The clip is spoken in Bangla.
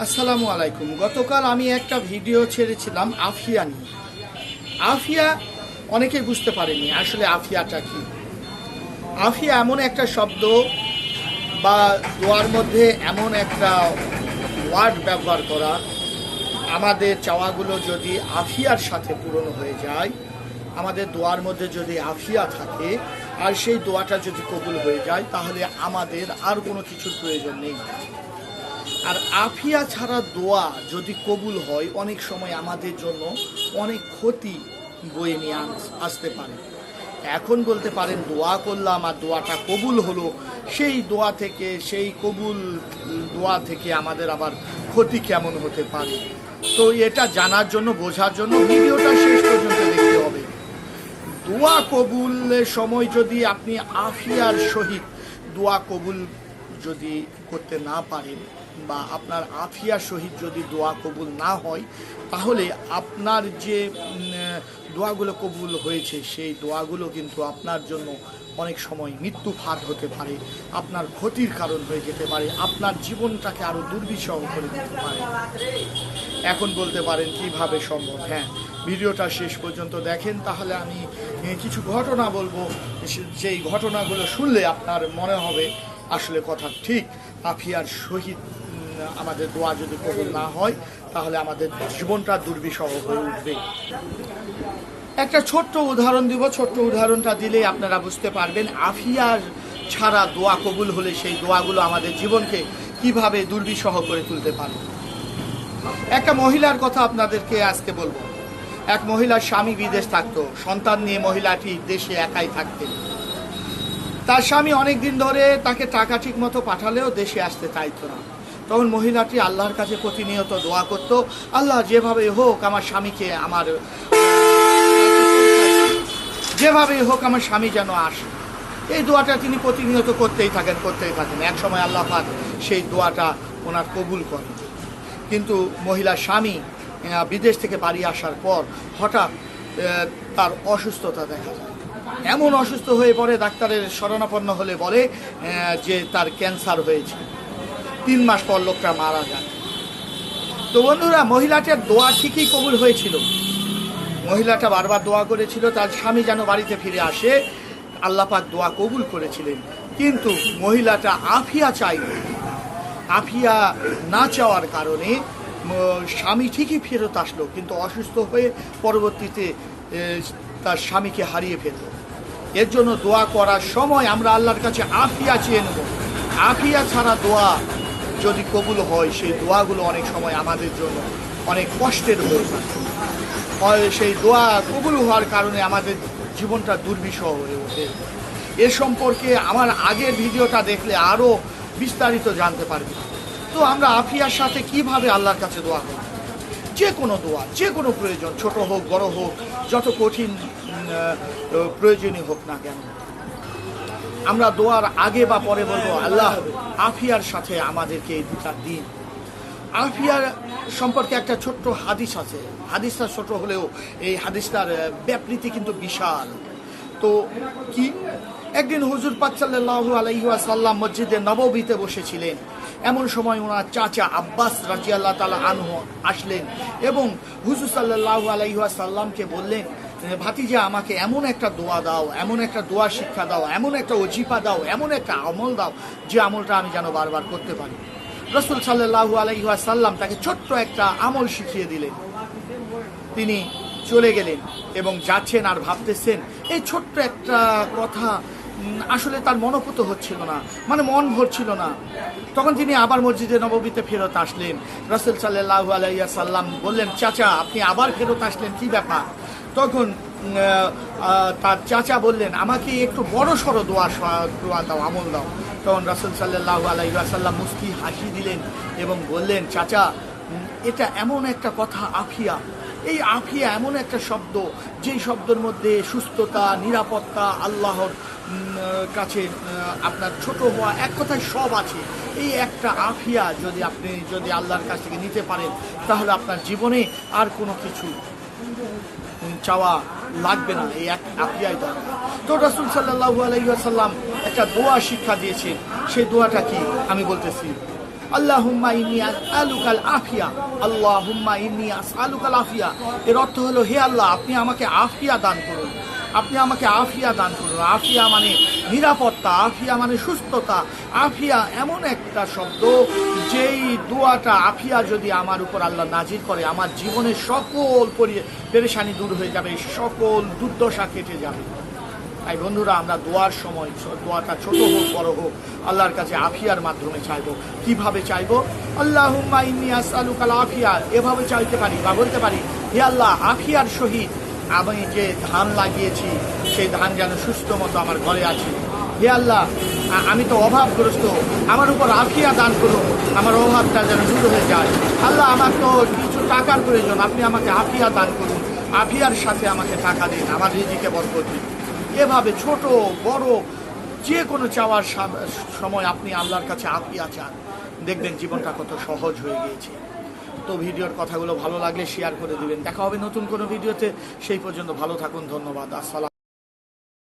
আসসালামু আলাইকুম। গতকাল আমি একটা ভিডিও ছেড়েছিলাম আফিয়া নিয়ে। আফিয়া অনেকে বুঝতে পারেনি আসলে আফিয়াটা কি। আফিয়া এমন একটা শব্দ বা দোয়ার মধ্যে এমন একটা ওয়ার্ড ব্যবহার করা, আমাদের চাওয়াগুলো যদি আফিয়ার সাথে পূরণ হয়ে যায়, আমাদের দোয়ার মধ্যে যদি আফিয়া থাকে আর সেই দোয়াটা যদি কবুল হয়ে যায়, তাহলে আমাদের আর কোনো কিছুর প্রয়োজন নেই। আর আফিয়া ছাড়া দোয়া যদি কবুল হয়, অনেক সময় আমাদের জন্য অনেক ক্ষতি বয়ে নিয়ে আসতে পারে। এখন বলতে পারেন দোয়া করলাম আর দোয়াটা কবুল হলো, সেই দোয়া থেকে, সেই কবুল দোয়া থেকে আমাদের আবার ক্ষতি কেমন হতে পারে। তো এটা জানার জন্য, বোঝার জন্য ভিডিওটা শেষ পর্যন্ত দেখতে হবে। দোয়া কবুলের সময় যদি আপনি আফিয়ার সহিত দোয়া কবুল যদি করতে না পারেন বা আপনার আফিয়ার সহিত যদি দোয়া কবুল না হয়, তাহলে আপনার যে দোয়াগুলো কবুল হয়েছে সেই দোয়াগুলো কিন্তু আপনার জন্য অনেক সময় মৃত্যু ফাঁদ হতে পারে, আপনার ক্ষতির কারণ হয়ে যেতে পারে, আপনার জীবনটাকে আরও দুর্বিষহ করে দিতে পারে। এখন বলতে পারেন কিভাবে সম্ভব? হ্যাঁ, ভিডিওটা শেষ পর্যন্ত দেখেন, তাহলে আমি কিছু ঘটনা বলবো, যেই ঘটনাগুলো শুনলে আপনার মনে হবে আসলে কথা ঠিক। আফিয়ার সহিত আমাদের দোয়া যদি কবুল না হয়, তাহলে আমাদের জীবনটা দুর্বিষহ হয়ে উঠবে। একটা ছোট্ট উদাহরণ দিব। ছোট্ট উদাহরণটা দিলে আপনারা বুঝতে পারবেন আফিয়ার ছাড়া দোয়া কবুল হলে সেই দোয়াগুলো আমাদের জীবনকে কিভাবে দুর্বিষহ করে তুলতে পারে। একটা মহিলার কথা আপনাদেরকে আজকে বলবো। এক মহিলার স্বামী বিদেশ থাকতো, সন্তান নিয়ে মহিলাটি দেশে একাই থাকতেন। তার স্বামী অনেক দিন ধরে তাকে টাকা ঠিক মতো পাঠালেও দেশে আসতে চাইতো না। তখন মহিলাটি আল্লাহর কাছে প্রতিনিয়ত দোয়া করত, আল্লাহ যেভাবে হোক আমার স্বামীকে, যেভাবে হোক আমার স্বামী যেন আসে। এই দোয়াটা তিনি প্রতিনিয়ত করতেই থাকেন। এক সময় আল্লাহ পাক সেই দোয়াটা ওনার কবুল করেন। কিন্তু মহিলার স্বামী বিদেশ থেকে বাড়ি আসার পর হঠাৎ তার অসুস্থতা দেখা যায়। এমন অসুস্থ হয়ে পড়ে, ডাক্তারের শরণাপন্ন হলে বলে যে তার ক্যান্সার হয়েছে। 3 মাস পর লোকটা মারা যায়। তো বন্ধুরা, মহিলাটার দোয়া ঠিকই কবুল হয়েছিল। মহিলাটা বারবার দোয়া করেছিল তার স্বামী যেন বাড়িতে ফিরে আসে। আল্লাহ পাক দোয়া কবুল করেছিলেন, কিন্তু মহিলাটা আফিয়া চাইল। আফিয়া না চাওয়ার কারণে স্বামী ঠিকই ফেরত আসলো, কিন্তু অসুস্থ হয়ে পরবর্তীতে তার স্বামীকে হারিয়ে ফেলল। এর জন্য দোয়া করার সময় আমরা আল্লাহর কাছে আফিয়া চেয়ে নেব। আফিয়া ছাড়া দোয়া যদি কবুল হয়, সেই দোয়াগুলো অনেক সময় আমাদের জন্য অনেক কষ্টের হয়ে থাকে। সেই দোয়া কবুল হওয়ার কারণে আমাদের জীবনটা দুর্বিষহ হয়ে ওঠে। এ সম্পর্কে আমার আগের ভিডিওটা দেখলে আরও বিস্তারিত জানতে পারবে। তো আমরা আফিয়ার সাথে কিভাবে আল্লাহর কাছে দোয়া করব? যে কোনো দোয়া, যে কোনো প্রয়োজন, ছোট হোক বড় হোক, যত কঠিন প্রয়োজনই হোক না কেন, আমরা দোয়ার আগে বা পরে বলবো, আল্লাহ আফিয়ার সাথে আমাদেরকে এই 2টা দিন। আফিয়ার সম্পর্কে একটা ছোট্ট হাদিস আছে। হাদিসটা ছোট হলেও এই হাদিসটার ব্যাপৃতি কিন্তু বিশাল। তো কি, একদিন হুজুর পাক সাল্লাল্লাহু আলাইহি ওয়াসাল্লাম মসজিদে নববীতে বসেছিলেন। এমন সময় ওনার চাচা আব্বাস রাদিয়াল্লাহু তাআলা আনহু আসলেন এবং হুজুর সাল্লাল্লাহু আলাইহি ওয়াসাল্লামকে বললেন, ভাতিজা আমাকে এমন একটা দোয়া দাও, এমন একটা দোয়া শিক্ষা দাও, এমন একটা ওজিফা দাও, এমন একটা আমল দাও যে আমলটা আমি যেন বারবার করতে পারি। রাসূল সাল্লাল্লাহু আলাইহি ওয়াসাল্লাম তাকে ছোট্ট একটা আমল শিখিয়ে দিলেন। তিনি চলে গেলেন এবং যাচ্ছেন আর ভাবতেছেন এই ছোট্ট একটা কথা আসলে তার মনোপুত হচ্ছিল না, মন ভরছিল না। তখন তিনি আবার মসজিদে নববীতে ফেরত আসলেন। রাসূল সাল্লাল্লাহু আলাইহি ওয়াসাল্লাম বললেন, চাচা আপনি আবার ফেরত আসলেন, কি ব্যাপার? তখন তার চাচা বললেন, আমাকে একটু বড় সড়ো দোয়া দাও, আমল দাও। তখন রাসূল সাল্লাল্লাহু আলাইহি ওয়াসাল্লাম মুস্কি হাসি দিলেন এবং বললেন, চাচা এটা এমন একটা কথা আফিয়া। এই আফিয়া এমন একটা শব্দ, যেই শব্দের মধ্যে সুস্থতা, নিরাপত্তা, আল্লাহর কাছে আপনার ছোট হওয়া, এক কথায় সব আছে। এই একটা আফিয়া আপনি যদি আল্লাহর কাছ থেকে নিতে পারেন, তাহলে আপনার জীবনে আর কোনো কিছু চাওয়া লাগবে না, এই এক আফিয়াই দরকার। তো রাসূল সাল্লাল্লাহু আলাইহি ওয়াসাল্লাম একটা দোয়া শিক্ষা দিয়েছেন। সেই দোয়াটা কি আমি বলতেছি, আল্লাহুম্মা ইন্নী আসআলুকাল আফিয়া, আল্লাহুম্মা ইন্নী আসআলুকাল আফিয়া। এর অর্থ হলো, হে আল্লাহ, আপনি আমাকে আফিয়া দান করুন, আপনি আমাকে আফিয়া দান করুন। আফিয়া মানে নিরাপত্তা, আফিয়া মানে সুস্থতা। আফিয়া এমন একটা শব্দ, যেই দোয়াটা আফিয়া যদি আমার উপর আল্লাহ নাজির করে, আমার জীবনের সকল পেরেশানি দূর হয়ে যাবে, সকল দুর্দশা কেটে যাবে। তাই বন্ধুরা, আমরা দোয়ার সময় দোয়াটা ছোট হোক বড় হোক, আল্লাহর কাছে আফিয়ার মাধ্যমে চাইবো। কিভাবে চাইবো? আল্লাহুম্মা ইন্নী আসআলুকাল আফিয়া, এভাবে চাইতে পারি বা বলতে পারি, হে আল্লাহ, আফিয়ার সহিত আমি যে ধান লাগিয়েছি সেই ধান যেন সুস্থ মতো আমার ঘরে আছে। হে আল্লাহ, আমি তো অভাবগ্রস্ত, আমার উপর আফিয়া দান করুন, আমার অভাবটা যেন দূর হয়ে যায়। আল্লাহ, আমার তো কিছু টাকার প্রয়োজন, আপনি আমাকে আফিয়া দান করুন, আফিয়ার সাথে আমাকে টাকা দিন, আমার রিজিকে বরকত দিন। এভাবে ছোট বড় যে কোনো চাওয়ার সময় আপনি আল্লাহর কাছে আফিয়া চান, দেখবেন জীবনটা কত সহজ হয়ে গিয়েছে। তো ভিডিওর কথাগুলো ভালো লাগলে শেয়ার করে দিবেন। দেখা হবে নতুন কোনো ভিডিওতে, সেই পর্যন্ত ভালো থাকুন, ধন্যবাদ, আসসালাম।